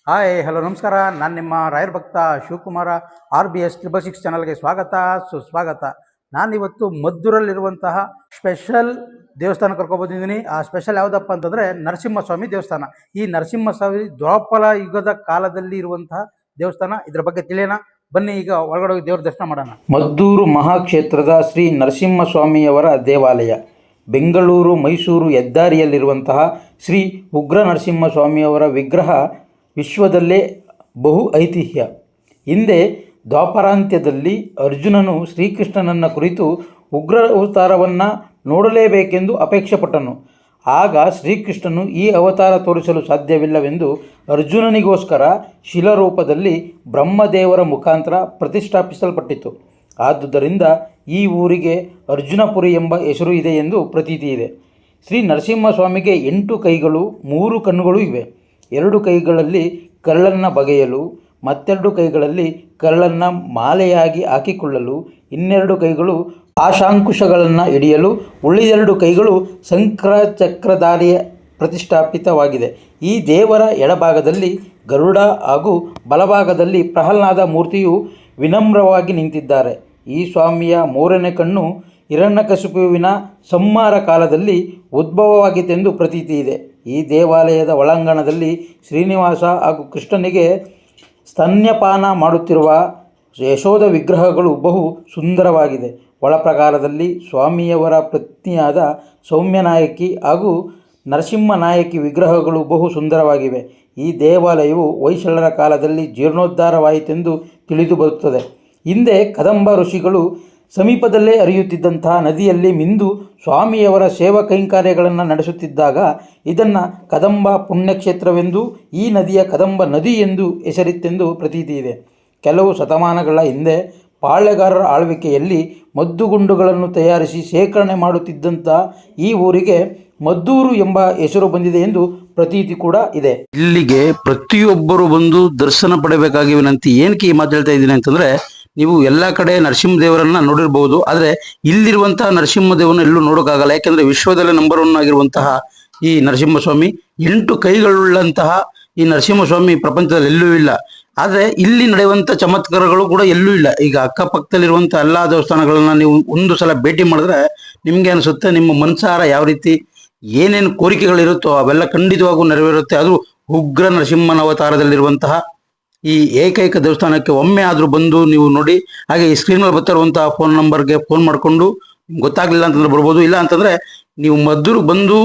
Hi hello ನಮಸ್ಕಾರ. ನಾನು ನಿಮ್ಮ ರಾಯರ್ ಭಕ್ತ ಶಿವಕುಮಾರ. RBS 666 ಚಾನಲ್ಗೆ ಸ್ವಾಗತ ಸುಸ್ವಾಗತ. ನಾನಿವತ್ತು ಮದ್ದೂರಲ್ಲಿರುವಂತಹ ಸ್ಪೆಷಲ್ ದೇವಸ್ಥಾನ ಕರ್ಕೊಬಂದಿದ್ದೀನಿ. ಆ ಸ್ಪೆಷಲ್ ಯಾವುದಪ್ಪ ಅಂತಂದರೆ ನರಸಿಂಹಸ್ವಾಮಿ ದೇವಸ್ಥಾನ. ಈ ನರಸಿಂಹಸ್ವಾಮಿ ದ್ವಾಪರ ಯುಗದ ಕಾಲದಲ್ಲಿ ಇರುವಂತಹ ದೇವಸ್ಥಾನ. ಇದರ ಬಗ್ಗೆ ತಿಳಿಯೋಣ ಬನ್ನಿ. ಈಗ ಒಳಗಡೆ ಹೋಗಿ ದೇವ್ರ ದರ್ಶನ ಮಾಡೋಣ. ಮದ್ದೂರು ಮಹಾಕ್ಷೇತ್ರದ ಶ್ರೀ ನರಸಿಂಹಸ್ವಾಮಿಯವರ ದೇವಾಲಯ ಬೆಂಗಳೂರು ಮೈಸೂರು ಹೆದ್ದಾರಿಯಲ್ಲಿರುವಂತಹ ಶ್ರೀ ಉಗ್ರ ನರಸಿಂಹಸ್ವಾಮಿಯವರ ವಿಗ್ರಹ ವಿಶ್ವದಲ್ಲೇ ಬಹು ಐತಿಹ್ಯ. ಹಿಂದೆ ದ್ವಾಪರಾಂತ್ಯದಲ್ಲಿ ಅರ್ಜುನನು ಶ್ರೀಕೃಷ್ಣನನ್ನು ಕುರಿತು ಉಗ್ರ ಅವತಾರವನ್ನು ನೋಡಲೇಬೇಕೆಂದು ಅಪೇಕ್ಷೆಪಟ್ಟನು. ಆಗ ಶ್ರೀಕೃಷ್ಣನು ಈ ಅವತಾರ ತೋರಿಸಲು ಸಾಧ್ಯವಿಲ್ಲವೆಂದು ಅರ್ಜುನನಿಗೋಸ್ಕರ ಶಿಲಾರೂಪದಲ್ಲಿ ಬ್ರಹ್ಮದೇವರ ಮುಖಾಂತರ ಪ್ರತಿಷ್ಠಾಪಿಸಲ್ಪಟ್ಟಿತು. ಆದುದರಿಂದ ಈ ಊರಿಗೆ ಅರ್ಜುನಪುರಿ ಎಂಬ ಹೆಸರು ಇದೆ ಎಂದು ಪ್ರತೀತಿ ಇದೆ. ಶ್ರೀ ನರಸಿಂಹಸ್ವಾಮಿಗೆ 8 ಕೈಗಳು 3 ಕಣ್ಣುಗಳು ಇವೆ. 2 ಕೈಗಳಲ್ಲಿ ಕಳ್ಳನ್ನು ಬಗೆಯಲು, ಮತ್ತೆರಡು ಕೈಗಳಲ್ಲಿ ಕಳ್ಳನ್ನು ಮಾಲೆಯಾಗಿ ಹಾಕಿಕೊಳ್ಳಲು, ಇನ್ನೆರಡು ಕೈಗಳು ಪಾಶಾಂಕುಶಗಳನ್ನು ಹಿಡಿಯಲು, ಉಳಿದೆರಡು ಕೈಗಳು ಶಂಖಚಕ್ರಧಾರಿಯ ಪ್ರತಿಷ್ಠಾಪಿತವಾಗಿದೆ. ಈ ದೇವರ ಎಡಭಾಗದಲ್ಲಿ ಗರುಡ ಹಾಗೂ ಬಲಭಾಗದಲ್ಲಿ ಪ್ರಹ್ಲಾದ ಮೂರ್ತಿಯು ವಿನಮ್ರವಾಗಿ ನಿಂತಿದ್ದಾರೆ. ಈ ಸ್ವಾಮಿಯ 3ನೇ ಕಣ್ಣು ಹಿರಣ್ಯಕಶಿಪುವಿನ ಸಂಹಾರ ಕಾಲದಲ್ಲಿ ಉದ್ಭವವಾಗಿತ್ತೆಂದು ಪ್ರತೀತಿ ಇದೆ. ಈ ದೇವಾಲಯದ ಒಳಾಂಗಣದಲ್ಲಿ ಶ್ರೀನಿವಾಸ ಹಾಗೂ ಕೃಷ್ಣನಿಗೆ ಸ್ತನ್ಯಪಾನ ಮಾಡುತ್ತಿರುವ ಯಶೋಧ ವಿಗ್ರಹಗಳು ಬಹು ಸುಂದರವಾಗಿದೆ. ಒಳಪ್ರಕಾರದಲ್ಲಿ ಸ್ವಾಮಿಯವರ ಪತ್ನಿಯಾದ ಸೌಮ್ಯನಾಯಕಿ ಹಾಗೂ ನರಸಿಂಹನಾಯಕಿ ವಿಗ್ರಹಗಳು ಬಹು ಸುಂದರವಾಗಿವೆ. ಈ ದೇವಾಲಯವು ಹೊಯ್ಸಳರ ಕಾಲದಲ್ಲಿ ಜೀರ್ಣೋದ್ಧಾರವಾಯಿತೆಂದು ತಿಳಿದು ಬರುತ್ತದೆ. ಹಿಂದೆ ಕದಂಬ ಋಷಿಗಳು ಸಮೀಪದಲ್ಲೇ ಹರಿಯುತ್ತಿದ್ದಂತಹ ನದಿಯಲ್ಲಿ ಮಿಂದು ಸ್ವಾಮಿಯವರ ಸೇವಾ ಕೈಂಕರ್ಯಗಳನ್ನು ನಡೆಸುತ್ತಿದ್ದಾಗ ಇದನ್ನು ಕದಂಬ ಪುಣ್ಯಕ್ಷೇತ್ರವೆಂದು, ಈ ನದಿಯ ಕದಂಬ ನದಿ ಎಂದು ಹೆಸರಿತ್ತೆಂದು ಪ್ರತೀತಿ ಇದೆ. ಕೆಲವು ಶತಮಾನಗಳ ಹಿಂದೆ ಪಾಳೆಗಾರರ ಆಳ್ವಿಕೆಯಲ್ಲಿ ಮದ್ದುಗುಂಡುಗಳನ್ನು ತಯಾರಿಸಿ ಶೇಖರಣೆ ಮಾಡುತ್ತಿದ್ದಂಥ ಈ ಊರಿಗೆ ಮದ್ದೂರು ಎಂಬ ಹೆಸರು ಬಂದಿದೆ ಎಂದು ಪ್ರತೀತಿ ಕೂಡ ಇದೆ. ಇಲ್ಲಿಗೆ ಪ್ರತಿಯೊಬ್ಬರು ಬಂದು ದರ್ಶನ ಪಡೆಯಬೇಕಾಗಿ ವಿನಂತಿ. ಏನಕ್ಕೆ ಈ ಮಾತು ಹೇಳ್ತಾ ಇದ್ದೀನಿ ಅಂತಂದ್ರೆ, ನೀವು ಎಲ್ಲ ಕಡೆ ನರಸಿಂಹದೇವರನ್ನ ನೋಡಿರ್ಬಹುದು, ಆದರೆ ಇಲ್ಲಿರುವಂತಹ ನರಸಿಂಹದೇವರನ್ನ ಎಲ್ಲೂ ನೋಡೋಕ್ಕಾಗಲ್ಲ. ಯಾಕೆಂದ್ರೆ ವಿಶ್ವದಲ್ಲೇ ನಂಬರ್ 1 ಆಗಿರುವಂತಹ ಈ ನರಸಿಂಹಸ್ವಾಮಿ, 8 ಕೈಗಳುಳ್ಳಂತಹ ಈ ನರಸಿಂಹಸ್ವಾಮಿ ಪ್ರಪಂಚದಲ್ಲಿ ಎಲ್ಲೂ ಇಲ್ಲ. ಆದರೆ ಇಲ್ಲಿ ನಡೆಯುವಂಥ ಚಮತ್ಕಾರಗಳು ಕೂಡ ಎಲ್ಲೂ ಇಲ್ಲ. ಈಗ ಅಕ್ಕಪಕ್ಕದಲ್ಲಿರುವಂಥ ಎಲ್ಲ ದೇವಸ್ಥಾನಗಳನ್ನ ನೀವು ಒಂದು ಸಲ ಭೇಟಿ ಮಾಡಿದ್ರೆ ನಿಮ್ಗೆ ಅನಿಸುತ್ತೆ, ನಿಮ್ಮ ಮನಸಾರ ಯಾವ ರೀತಿ ಏನೇನು ಕೋರಿಕೆಗಳಿರುತ್ತೋ ಅವೆಲ್ಲ ಖಂಡಿತವಾಗೂ ನೆರವೇರುತ್ತೆ. ಅದು ಉಗ್ರ ನರಸಿಂಹನ ಅವತಾರದಲ್ಲಿರುವಂತಹ ಈ ಏಕೈಕ ದೇವಸ್ಥಾನಕ್ಕೆ ಒಮ್ಮೆ ಆದರೂ ಬಂದು ನೀವು ನೋಡಿ. ಹಾಗೆ ಈ ಸ್ಕ್ರೀನ್ ಮೇಲೆ ಬರ್ತಿರುವಂತಹ ಫೋನ್ ನಂಬರ್ಗೆ ಫೋನ್ ಮಾಡಿಕೊಂಡು ಗೊತ್ತಾಗ್ಲಿಲ್ಲ ಅಂತಂದ್ರೆ ಬರ್ಬೋದು. ಇಲ್ಲ ಅಂತಂದ್ರೆ ನೀವು ಮದ್ದೂರು ಬಂದು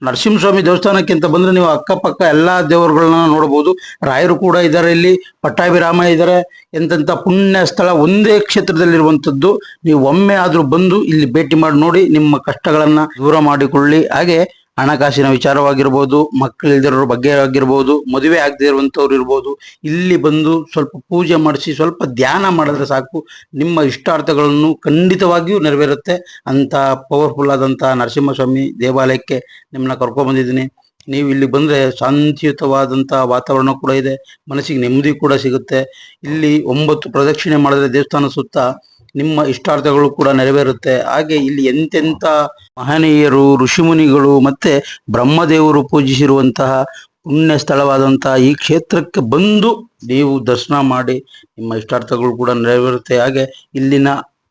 ನರಸಿಂಹಸ್ವಾಮಿ ದೇವಸ್ಥಾನಕ್ಕೆ ಅಂತ ಬಂದ್ರೆ ನೀವು ಅಕ್ಕಪಕ್ಕ ಎಲ್ಲಾ ದೇವರುಗಳನ್ನ ನೋಡಬಹುದು. ರಾಯರು ಕೂಡ ಇದ್ದಾರೆ, ಇಲ್ಲಿ ಪಟ್ಟಾಭಿರಾಮ ಇದ್ದಾರೆ. ಎಂತೆಂಥ ಪುಣ್ಯ ಸ್ಥಳ ಒಂದೇ ಕ್ಷೇತ್ರದಲ್ಲಿರುವಂಥದ್ದು. ನೀವು ಒಮ್ಮೆ ಆದರೂ ಬಂದು ಇಲ್ಲಿ ಭೇಟಿ ಮಾಡಿ ನೋಡಿ, ನಿಮ್ಮ ಕಷ್ಟಗಳನ್ನ ದೂರ ಮಾಡಿಕೊಳ್ಳಿ. ಹಾಗೆ ಹಣಕಾಸಿನ ವಿಚಾರವಾಗಿರ್ಬೋದು, ಮಕ್ಕಳಿಲ್ದಿರೋರ ಬಗ್ಗೆ ಆಗಿರ್ಬೋದು, ಮದುವೆ ಆಗದೆ ಇರುವಂಥವ್ರು ಇರ್ಬೋದು, ಇಲ್ಲಿ ಬಂದು ಸ್ವಲ್ಪ ಪೂಜೆ ಮಾಡಿಸಿ ಸ್ವಲ್ಪ ಧ್ಯಾನ ಮಾಡಿದ್ರೆ ಸಾಕು, ನಿಮ್ಮ ಇಷ್ಟಾರ್ಥಗಳನ್ನು ಖಂಡಿತವಾಗಿಯೂ ನೆರವೇರುತ್ತೆ. ಅಂತ ಪವರ್ಫುಲ್ ಆದಂತಹ ನರಸಿಂಹಸ್ವಾಮಿ ದೇವಾಲಯಕ್ಕೆ ನಿಮ್ಮನ್ನ ಕರ್ಕೊಂಡ್ಬಂದಿದ್ದೀನಿ. ನೀವು ಇಲ್ಲಿ ಬಂದ್ರೆ ಶಾಂತಿಯುತವಾದಂತಹ ವಾತಾವರಣ ಕೂಡ ಇದೆ, ಮನಸ್ಸಿಗೆ ನೆಮ್ಮದಿ ಕೂಡ ಸಿಗುತ್ತೆ. ಇಲ್ಲಿ 9 ಪ್ರದಕ್ಷಿಣೆ ಮಾಡಿದ್ರೆ ದೇವಸ್ಥಾನ ಸುತ್ತ ನಿಮ್ಮ ಇಷ್ಟಾರ್ಥಗಳು ಕೂಡ ನೆರವೇರುತ್ತೆ. ಹಾಗೆ ಇಲ್ಲಿ ಎಂತೆಂಥ ಮಹನೀಯರು, ಋಷಿಮುನಿಗಳು ಮತ್ತೆ ಬ್ರಹ್ಮದೇವರು ಪೂಜಿಸಿರುವಂತಹ ಪುಣ್ಯ ಸ್ಥಳವಾದಂತಹ ಈ ಕ್ಷೇತ್ರಕ್ಕೆ ಬಂದು ನೀವು ದರ್ಶನ ಮಾಡಿ ನಿಮ್ಮ ಇಷ್ಟಾರ್ಥಗಳು ಕೂಡ ನೆರವೇರುತ್ತೆ. ಹಾಗೆ ಇಲ್ಲಿನ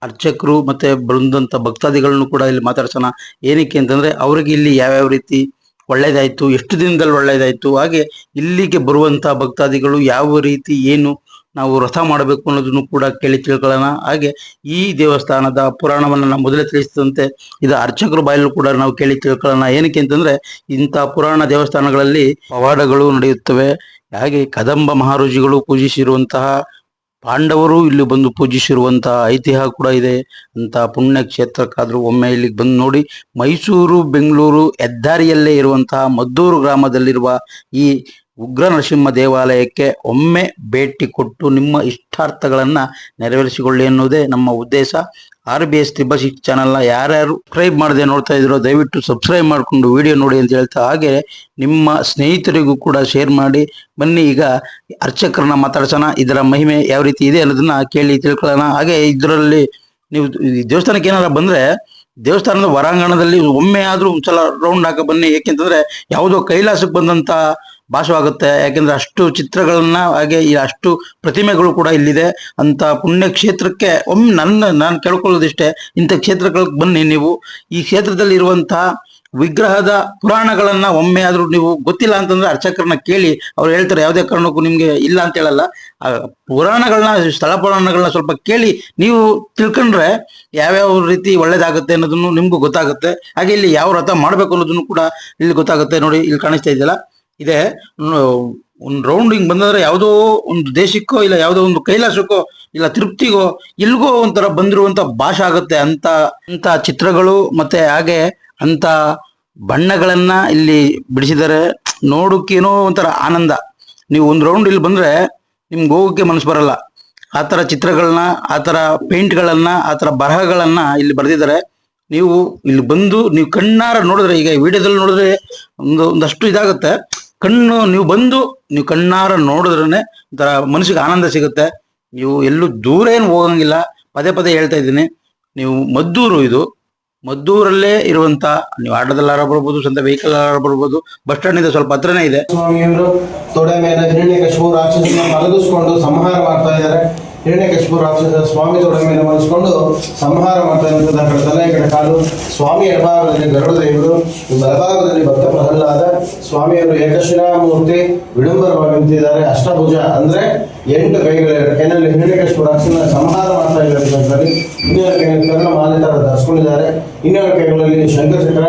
ಅರ್ಚಕರು ಮತ್ತೆ ಬಂದಂಥ ಭಕ್ತಾದಿಗಳನ್ನು ಕೂಡ ಇಲ್ಲಿ ಮಾತಾಡ್ಸೋಣ. ಏನಕ್ಕೆ ಅಂತಂದ್ರೆ ಅವರಿಗೆ ಇಲ್ಲಿ ಯಾವ್ಯಾವ ರೀತಿ ಒಳ್ಳೇದಾಯ್ತು, ಎಷ್ಟು ದಿನದಲ್ಲಿ ಒಳ್ಳೇದಾಯ್ತು, ಹಾಗೆ ಇಲ್ಲಿಗೆ ಬರುವಂತಹ ಭಕ್ತಾದಿಗಳು ಯಾವ ರೀತಿ ಏನು ನಾವು ವ್ರತ ಮಾಡಬೇಕು ಅನ್ನೋದನ್ನು ಕೂಡ ಕೇಳಿ ತಿಳ್ಕೊಳ್ಳೋಣ. ಹಾಗೆ ಈ ದೇವಸ್ಥಾನದ ಪುರಾಣವನ್ನು ನಾವು ಮೊದಲೇ ತಿಳಿಸಿದಂತೆ ಇದು ಅರ್ಚಕರ ಬಾಯಲ್ಲೂ ಕೂಡ ನಾವು ಕೇಳಿ ತಿಳ್ಕೊಳ್ಳೋಣ. ಏನಕ್ಕೆ ಅಂತಂದ್ರೆ ಇಂಥ ಪುರಾಣ ದೇವಸ್ಥಾನಗಳಲ್ಲಿ ಪವಾಡಗಳು ನಡೆಯುತ್ತವೆ. ಹಾಗೆ ಕದಂಬ ಮಹಾರಾಜಿಗಳು ಪೂಜಿಸಿರುವಂತಹ, ಪಾಂಡವರು ಇಲ್ಲಿ ಬಂದು ಪೂಜಿಸಿರುವಂತಹ ಐತಿಹ್ಯ ಕೂಡ ಇದೆ. ಅಂತ ಪುಣ್ಯ ಕ್ಷೇತ್ರಕ್ಕಾದ್ರೂ ಒಮ್ಮೆ ಇಲ್ಲಿಗೆ ಬಂದು ನೋಡಿ. ಮೈಸೂರು ಬೆಂಗಳೂರು ಹೆದ್ದಾರಿಯಲ್ಲೇ ಇರುವಂತಹ ಮದ್ದೂರು ಗ್ರಾಮದಲ್ಲಿರುವ ಈ ಉಗ್ರ ನರಸಿಂಹ ದೇವಾಲಯಕ್ಕೆ ಒಮ್ಮೆ ಭೇಟಿ ಕೊಟ್ಟು ನಿಮ್ಮ ಇಷ್ಟಾರ್ಥಗಳನ್ನ ನೆರವೇರಿಸಿಕೊಳ್ಳಿ ಎನ್ನುವುದೇ ನಮ್ಮ ಉದ್ದೇಶ. RBS 666 ಚಾನಲ್ನ ಯಾರ್ಯಾರು ಸಬ್ಸ್ಕ್ರೈಬ್ ಮಾಡದೆ ನೋಡ್ತಾ ಇದ್ರೋ ದಯವಿಟ್ಟು ಸಬ್ಸ್ಕ್ರೈಬ್ ಮಾಡಿಕೊಂಡು ವಿಡಿಯೋ ನೋಡಿ ಅಂತ ಹೇಳ್ತಾ, ಹಾಗೆ ನಿಮ್ಮ ಸ್ನೇಹಿತರಿಗೂ ಕೂಡ ಶೇರ್ ಮಾಡಿ. ಬನ್ನಿ ಈಗ ಅರ್ಚಕರನ್ನ ಮಾತಾಡ್ಸೋಣ, ಇದರ ಮಹಿಮೆ ಯಾವ ರೀತಿ ಇದೆ ಅನ್ನೋದನ್ನ ಕೇಳಿ ತಿಳ್ಕೊಳ್ಳೋಣ. ಹಾಗೆ ಇದರಲ್ಲಿ ನೀವು ದೇವಸ್ಥಾನಕ್ಕೆ ಏನಾರ ಬಂದ್ರೆ ದೇವಸ್ಥಾನದ ಹೊರಾಂಗಣದಲ್ಲಿ ಒಮ್ಮೆ ಆದ್ರೂ ಒಂದ್ಸಲ ರೌಂಡ್ ಹಾಕ ಬನ್ನಿ. ಏಕೆಂತಂದ್ರೆ ಯಾವುದೋ ಕೈಲಾಸಕ್ಕೆ ಬಂದಂತ ಭಾಸವಾಗುತ್ತೆ. ಯಾಕೆಂದ್ರೆ ಅಷ್ಟು ಚಿತ್ರಗಳನ್ನ ಹಾಗೆ ಈ ಅಷ್ಟು ಪ್ರತಿಮೆಗಳು ಕೂಡ ಇಲ್ಲಿದೆ ಅಂತ ಪುಣ್ಯ ಕ್ಷೇತ್ರಕ್ಕೆ ಒಮ್ಮೆ ನಾನು ಕೇಳ್ಕೊಳ್ಳೋದಿಷ್ಟೇ, ಇಂಥ ಕ್ಷೇತ್ರಗಳಿಗೆ ಬನ್ನಿ. ನೀವು ಈ ಕ್ಷೇತ್ರದಲ್ಲಿ ಇರುವಂತಹ ವಿಗ್ರಹದ ಪುರಾಣಗಳನ್ನ ಒಮ್ಮೆ ಆದ್ರೂ ನೀವು ಗೊತ್ತಿಲ್ಲ ಅಂತಂದ್ರೆ ಅರ್ಚಕರನ್ನ ಕೇಳಿ, ಅವ್ರು ಹೇಳ್ತಾರೆ. ಯಾವುದೇ ಕಾರಣಕ್ಕೂ ನಿಮ್ಗೆ ಇಲ್ಲ ಅಂತ ಹೇಳಲ್ಲ. ಆ ಪುರಾಣಗಳನ್ನ, ಸ್ಥಳ ಪುರಾಣಗಳನ್ನ ಸ್ವಲ್ಪ ಕೇಳಿ ನೀವು ತಿಳ್ಕೊಂಡ್ರೆ ಯಾವ್ಯಾವ ರೀತಿ ಒಳ್ಳೇದಾಗುತ್ತೆ ಅನ್ನೋದನ್ನು ನಿಮ್ಗೂ ಗೊತ್ತಾಗುತ್ತೆ. ಹಾಗೆ ಇಲ್ಲಿ ಯಾವ ವ್ರತ ಮಾಡ್ಬೇಕು ಅನ್ನೋದನ್ನು ಕೂಡ ಇಲ್ಲಿ ಗೊತ್ತಾಗುತ್ತೆ. ನೋಡಿ, ಇಲ್ಲಿ ಕಾಣಿಸ್ತಾ ಇದೆಯಲ್ಲ, ಇದೆ ಒಂದು ರೌಂಡ್ ಹಿಂಗ್ ಬಂದ್ರೆ ಯಾವುದೋ ಒಂದು ದೇಶಕ್ಕೋ ಇಲ್ಲ ಯಾವುದೋ ಒಂದು ಕೈಲಾಸಕ್ಕೋ ಇಲ್ಲ ತಿರುಪ್ತಿಗೋ ಇಲ್ಗೋ ಒಂಥರ ಬಂದಿರುವಂತ ಭಾಷೆ ಆಗುತ್ತೆ ಅಂತ ಚಿತ್ರಗಳು. ಮತ್ತೆ ಹಾಗೆ ಅಂತ ಬಣ್ಣಗಳನ್ನ ಇಲ್ಲಿ ಬಿಡಿಸಿದ್ದಾರೆ. ನೋಡೋಕ್ಕೇನೋ ಒಂಥರ ಆನಂದ. ನೀವು ಒಂದು ರೌಂಡ್ ಇಲ್ಲಿ ಬಂದ್ರೆ ನಿಮ್ಗೆ ಹೋಗೋಕೆ ಮನಸ್ಸು ಬರಲ್ಲ. ಆ ಥರ ಚಿತ್ರಗಳನ್ನ, ಆ ಥರ ಪೇಂಟ್ಗಳನ್ನ, ಆ ಥರ ಬರಹಗಳನ್ನ ಇಲ್ಲಿ ಬರೆದಿದ್ದಾರೆ. ನೀವು ಇಲ್ಲಿ ಬಂದು ನೀವು ಕಣ್ಣಾರ ನೋಡಿದ್ರೆ, ಈಗ ವಿಡಿಯೋದಲ್ಲಿ ನೋಡಿದ್ರೆ ಒಂದಷ್ಟು ಇದಾಗುತ್ತೆ. ನೀವು ಬಂದು ನೀವು ಕಣ್ಣಾರ ನೋಡಿದ್ರೇನೆ ಒಂಥರ ಮನಸ್ಸಿಗೆ ಆನಂದ ಸಿಗುತ್ತೆ. ನೀವು ಎಲ್ಲೂ ದೂರ ಏನು ಹೋಗಂಗಿಲ್ಲ. ಪದೇ ಪದೇ ಹೇಳ್ತಾ ಇದ್ದೀನಿ, ನೀವು ಮದ್ದೂರು, ಇದು ಮದ್ದೂರಲ್ಲೇ ಇರುವಂತ, ನೀವು ಆಟೋದಲ್ಲಾರ ಬರ್ಬೋದು, ಸ್ವಂತ ವೆಹಿಕಲ್ ಬರ್ಬೋದು, ಬಸ್ ಸ್ಟ್ಯಾಂಡ್ ಇದೆ, ಸ್ವಲ್ಪ ಹತ್ರನೇ ಇದೆ. ಸ್ವಾಮಿಯವರು ತೊಡೆ ಮೇಲೆ ಹಿರಣ್ಯಕಶಿಪು ರಾಕ್ಷಸನ ಮಲಗಿಸ್ಕೊಂಡು ಸಂಹಾರ ಮಾಡ್ತಾ ಇದ್ದಾರೆ. ಹಿರಣ್ಯಕಶಿಪು ರಾಕ್ಷಸ ಸ್ವಾಮಿ ತೊಡೆ ಮೇಲೆ ಮಲಗಿಸ್ಕೊಂಡು ಸಂಹಾರ ಮಾಡ್ತಾ ಇರುವಂತದ್ದು. ಆ ಕಡೆ ತಲೆ, ಈ ಕಡೆ ಕಾಲು. ಸ್ವಾಮಿ ಎಡಭಾಗದಲ್ಲಿ ಗರುಡ ದೇವರು, ಬಲಭಾಗದಲ್ಲಿ ಭಕ್ತ ಪ್ರಹ್ಲಾದ. ಸ್ವಾಮಿಯವರು ಏಕಶಿಲಾಮೂರ್ತಿ ವಿಡಂಬರವಾಗಿ ನಿಂತಿದ್ದಾರೆ. ಅಷ್ಟಭುಜ ಅಂದ್ರೆ 8 ಕೈಗಳ ಕೈನಲ್ಲಿ ಹಿರಣ್ಯಕಶಿಪು ರಾಕ್ಷಸನ ಸಂಹಾರ ಮಾಡ್ತಾ ಇದ್ದಾರೆ. ಇನ್ನೆರಡು ಕೈಗಳಲ್ಲಿ ಕರ್ಣ ಮಾಲೆ ತರ ಧರಿಸ್ಕೊಂಡಿದ್ದಾರೆ. ಇನ್ನೆರಡು ಕೈಗಳಲ್ಲಿ ಶಂಕರಚಕ್ರ,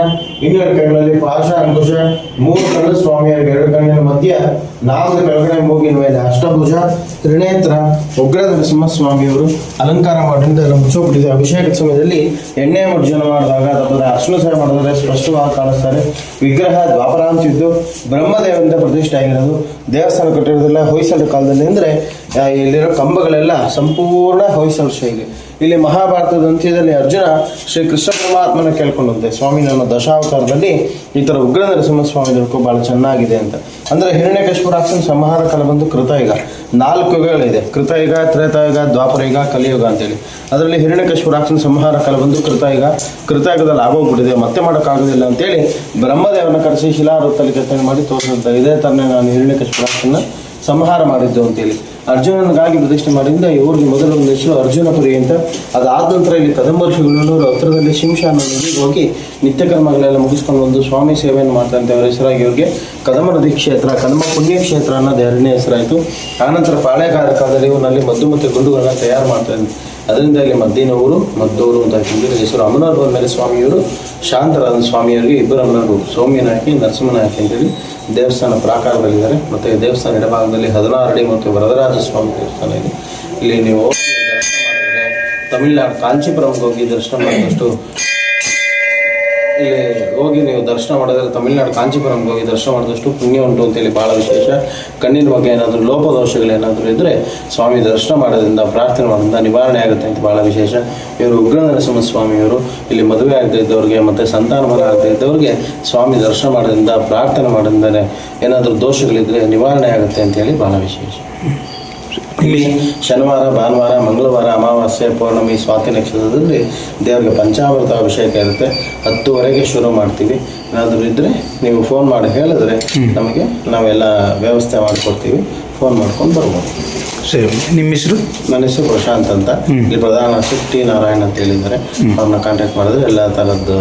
ಇನ್ನೆರಡು ಕೈಗಳಲ್ಲಿ ಪಾಶ ಅಂಕುಶ. 3 ಕಣ್ಣು ಸ್ವಾಮಿಯವರಿಗೆ, 2 ಕಣ್ಣಿನ ಮಧ್ಯ, 4 ಕೆಳಗಡೆ ಮೂಗಿನ ಮೇಲೆ ಅಷ್ಟಭುಜ, ತ್ರಿನೇತ್ರ. ಉಗ್ರ ನರಸಿಂಹಸ್ವಾಮಿಯವರು ಅಲಂಕಾರ ಮಾಡಿದ ಮುಚ್ಚೋಬಿಟ್ಟಿದೆ. ಅಭಿಷೇಕದ ಸಮಯದಲ್ಲಿ ಎಣ್ಣೆ ಮುರ್ಜನ ಮಾಡಿದಾಗ ಅಥವಾ ಅರ್ಶನ ಸೇವೆ ಮಾಡಿದ್ರೆ ಸ್ಪಷ್ಟವಾಗಿ ಕಾಣಿಸ್ತಾರೆ. ವಿಗ್ರಹ ದ್ವಾಪರಾಂತಿದ್ದು ಬ್ರಹ್ಮದೇವರಿಂದ ಪ್ರತಿಷ್ಠೆ ಆಗಿರೋದು. ದೇವಸ್ಥಾನ ಕಟ್ಟಿರೋದೆಲ್ಲ ಹೊಯ್ಸಳ ಕಾಲದಲ್ಲಿ. ಅಂದ್ರೆ ಇಲ್ಲಿರೋ ಕಂಬಗಳೆಲ್ಲ ಸಂಪೂರ್ಣ ಹೊಯ್ಸಳ ಶೈಲಿ. ಇಲ್ಲಿ ಮಹಾಭಾರತದ ಅಂತ್ಯದಲ್ಲಿ ಅರ್ಜುನ ಶ್ರೀ ಕೃಷ್ಣ ಪರಮಾತ್ಮನ ಕೇಳ್ಕೊಂಡಂತೆ, ಸ್ವಾಮಿ ನನ್ನ ದಶಾವತಾರದಲ್ಲಿ ಈ ತರ ಉಗ್ರ ನರಸಿಂಹ ಸ್ವಾಮಿ ದೊರಕೋ ಬಹಳ ಚೆನ್ನಾಗಿದೆ ಅಂತ. ಅಂದ್ರೆ ಹಿರಣ್ಯಕಶಿಪು ರಾಕ್ಷಸನ ಸಂಹಾರ ಕಾಲ ಬಂದು ಕೃತಯುಗ. 4 ಯುಗಗಳಿದೆ: ಕೃತಯುಗ, ತ್ರೇತಾಯುಗ, ದ್ವಾಪರಯುಗ, ಕಲಿಯುಗ ಅಂತೇಳಿ. ಅದರಲ್ಲಿ ಹಿರಣ್ಯಕಶಿಪು ರಾಕ್ಷಸನ ಸಂಹಾರ ಕಾಲ ಬಂದು ಕೃತಯುಗ. ಕೃತಯುಗದಲ್ಲಿ ಆಗೋಗ್ಬಿಟ್ಟಿದೆ, ಮತ್ತೆ ಮಾಡೋಕ್ಕಾಗೋದಿಲ್ಲ ಅಂತೇಳಿ ಬ್ರಹ್ಮದೇವನ ಕರೆಸಿ ಶಿಲಾವೃತ್ತಲ್ಲಿ ಕೆತ್ತನೆ ಮಾಡಿ ತೋರಿಸುತ್ತೆ. ಇದೇ ತರನೇ ನಾನು ಹಿರಣ್ಯಕಶಿಪು ರಾಕ್ಷಸನ ಸಂಹಾರ ಮಾಡಿದ್ದು ಅಂತೇಳಿ ಅರ್ಜುನನಿಗಾಗಿ ಪ್ರತಿಷ್ಠೆ ಮಾಡಿಂದ ಇವ್ರಿಗೆ ಮೊದಲ ಒಂದು ಹೆಸರು ಅರ್ಜುನಪುರಿ ಅಂತ. ಅದಾದ ನಂತರ ಇಲ್ಲಿ ಕದಂಬ ಋಷಿಗಳವರು ಹತ್ತಿರದಲ್ಲಿ ಶಿಂಶಾನ ನದಿಗೆ ಹೋಗಿ ನಿತ್ಯ ಕರ್ಮಗಳೆಲ್ಲ ಮುಗಿಸ್ಕೊಂಡು ಬಂದು ಸ್ವಾಮಿ ಸೇವೆಯನ್ನು ಮಾಡ್ತಂತೆ. ಅವರ ಹೆಸರಾಗಿ ಇವ್ರಿಗೆ ಕದಂಬ ನದಿ ಕ್ಷೇತ್ರ, ಕದಂಬ ಪುಣ್ಯಕ್ಷೇತ್ರ ಅನ್ನೋದು 2ನೇ ಹೆಸರಾಯಿತು. ಆನಂತರ ಪಾಳೆಗಾರ ಕಾಲದಲ್ಲಿ ಇವನಲ್ಲಿ ಮದ್ದು ಮತ್ತು ಗುಂಡುಗಳನ್ನ ತಯಾರು ಮಾಡ್ತಾ ಇದ್ರು. ಅದರಿಂದ ಇಲ್ಲಿ ಮದ್ದಿನವರು, ಮದ್ದೂರು ಅಂತ ಹೇಳಿದ್ರೆ ಹೆಸರು. ಅಮನೂರು ಮೇಲೆ ಸ್ವಾಮಿಯವರು ಶಾಂತರಾದ ಸ್ವಾಮಿಯವರಿಗೆ ಇಬ್ಬರು ಅಮನರು, ಸೌಮ್ಯನಾಯಕಿ, ನರಸಿಂಹನಾಯಕಿ ಅಂತೇಳಿ ದೇವಸ್ಥಾನ ಪ್ರಾಕಾರದಲ್ಲಿದ್ದಾರೆ. ಮತ್ತು ದೇವಸ್ಥಾನ ಎಡಭಾಗದಲ್ಲಿ 16 ಅಡಿ ಮತ್ತು ವರದರಾಜ ಸ್ವಾಮಿ ದೇವಸ್ಥಾನ ಇದೆ. ಇಲ್ಲಿ ನೀವು ದರ್ಶನ ಮಾಡಿದ್ರೆ ತಮಿಳುನಾಡು ಕಾಂಚೀಪುರಂಗೆ ಹೋಗಿ ದರ್ಶನ ಮಾಡಿದಷ್ಟು, ಇಲ್ಲಿ ಹೋಗಿ ನೀವು ದರ್ಶನ ಮಾಡಿದ್ರೆ ತಮಿಳುನಾಡು ಕಾಂಚೀಪುರಂಗೆ ಹೋಗಿ ದರ್ಶನ ಮಾಡಿದಷ್ಟು ಪುಣ್ಯ ಉಂಟು ಅಂತೇಳಿ ಭಾಳ ವಿಶೇಷ. ಕಣ್ಣಿನ ಬಗ್ಗೆ ಏನಾದರೂ ಲೋಪದೋಷಗಳೇನಾದರೂ ಇದ್ದರೆ ಸ್ವಾಮಿ ದರ್ಶನ ಮಾಡೋದ್ರಿಂದ, ಪ್ರಾರ್ಥನೆ ಮಾಡೋದ್ರಿಂದ ನಿವಾರಣೆ ಆಗುತ್ತೆ ಅಂತ ಭಾಳ ವಿಶೇಷ. ಇವರು ಉಗ್ರ ನರಸಿಂಹ ಸ್ವಾಮಿಯವರು ಇಲ್ಲಿ ಮದುವೆ ಆಗದೇ ಇದ್ದವ್ರಿಗೆ ಮತ್ತು ಸಂತಾನಮನ ಆಗದೇ ಇದ್ದವ್ರಿಗೆ ಸ್ವಾಮಿ ದರ್ಶನ ಮಾಡೋದ್ರಿಂದ, ಪ್ರಾರ್ಥನೆ ಮಾಡೋದ್ರಿಂದ ಏನಾದರೂ ದೋಷಗಳಿದ್ದರೆ ನಿವಾರಣೆ ಆಗುತ್ತೆ ಅಂತೇಳಿ ಭಾಳ ವಿಶೇಷ. ಇಲ್ಲಿ ಶನಿವಾರ, ಭಾನುವಾರ, ಮಂಗಳವಾರ, ಅಮಾವಾಸ್ಯೆ, ಪೌರ್ಣಮಿ, ಸ್ವಾತಿ ನಕ್ಷತ್ರದಲ್ಲಿ ದೇವರಿಗೆ ಪಂಚಾಮೃತ ಅಭಿಷೇಕ ಇರುತ್ತೆ. 10:00ವರೆಗೆ ಶುರು ಮಾಡ್ತೀವಿ. ಏನಾದರೂ ಇದ್ದರೆ ನೀವು ಫೋನ್ ಮಾಡಿ ಹೇಳಿದ್ರೆ ನಮಗೆ ನಾವೆಲ್ಲ ವ್ಯವಸ್ಥೆ ಮಾಡಿಕೊಡ್ತೀವಿ. ಫೋನ್ ಮಾಡ್ಕೊಂಡು ಬರ್ಬೋದು. ಸರಿ, ನಿಮ್ಮ ಹೆಸರು? ನನ್ನ ಹೆಸರು ಪ್ರಶಾಂತ್ ಅಂತ. ಇಲ್ಲಿ ಪ್ರಧಾನ ಅರ್ಚಕ ಟಿ ನಾರಾಯಣ್ ಅಂತ ಹೇಳಿದ್ದಾರೆ. ಅವ್ರನ್ನ ಕಾಂಟ್ಯಾಕ್ಟ್ ಮಾಡಿದ್ರೆ ಎಲ್ಲ ಥರದ್ದು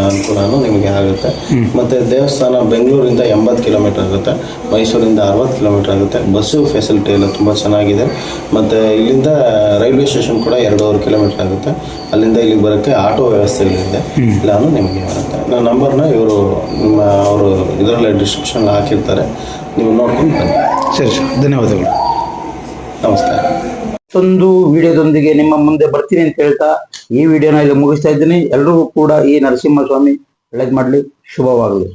ಅನುಕೂಲನೂ ನಿಮಗೆ ಆಗುತ್ತೆ. ಮತ್ತು ದೇವಸ್ಥಾನ ಬೆಂಗಳೂರಿಂದ 80 ಕಿಲೋಮೀಟರ್ ಆಗುತ್ತೆ, ಮೈಸೂರಿಂದ 60 ಕಿಲೋಮೀಟರ್ ಆಗುತ್ತೆ. ಬಸ್ಸು ಫೆಸಿಲಿಟಿ ಎಲ್ಲ ತುಂಬ ಚೆನ್ನಾಗಿದೆ. ಮತ್ತು ಇಲ್ಲಿಂದ ರೈಲ್ವೆ ಸ್ಟೇಷನ್ ಕೂಡ 2.5 ಕಿಲೋಮೀಟರ್ ಆಗುತ್ತೆ. ಅಲ್ಲಿಂದ ಇಲ್ಲಿಗೆ ಬರೋಕ್ಕೆ ಆಟೋ ವ್ಯವಸ್ಥೆಗಳಿದೆ. ಎಲ್ಲಾನು ನಿಮಗೆ ಬರುತ್ತೆ. ನನ್ನ ನಂಬರ್ನ ಅವರು ಇದರಲ್ಲೇ ಡಿಸ್ಕ್ರಿಪ್ಷನ್ ಹಾಕಿರ್ತಾರೆ, ನೀವು ನೋಡ್ಕೊಂಡು ಬನ್ನಿ. ಸರಿ ಸರ್, ಧನ್ಯವಾದಗಳು. ನಮಸ್ಕಾರ. ಮತ್ತೊಂದು ವಿಡಿಯೋದೊಂದಿಗೆ ನಿಮ್ಮ ಮುಂದೆ ಬರ್ತೀನಿ ಅಂತ ಹೇಳ್ತಾ ಈ ವಿಡಿಯೋನ ಇಲ್ಲಿ ಮುಗಿಸ್ತಾ ಇದ್ದೀನಿ. ಎಲ್ಲರಿಗೂ ಕೂಡ ಈ ನರಸಿಂಹಸ್ವಾಮಿ ಒಳ್ಳೇದು ಮಾಡಲಿ, ಶುಭವಾಗಲಿ.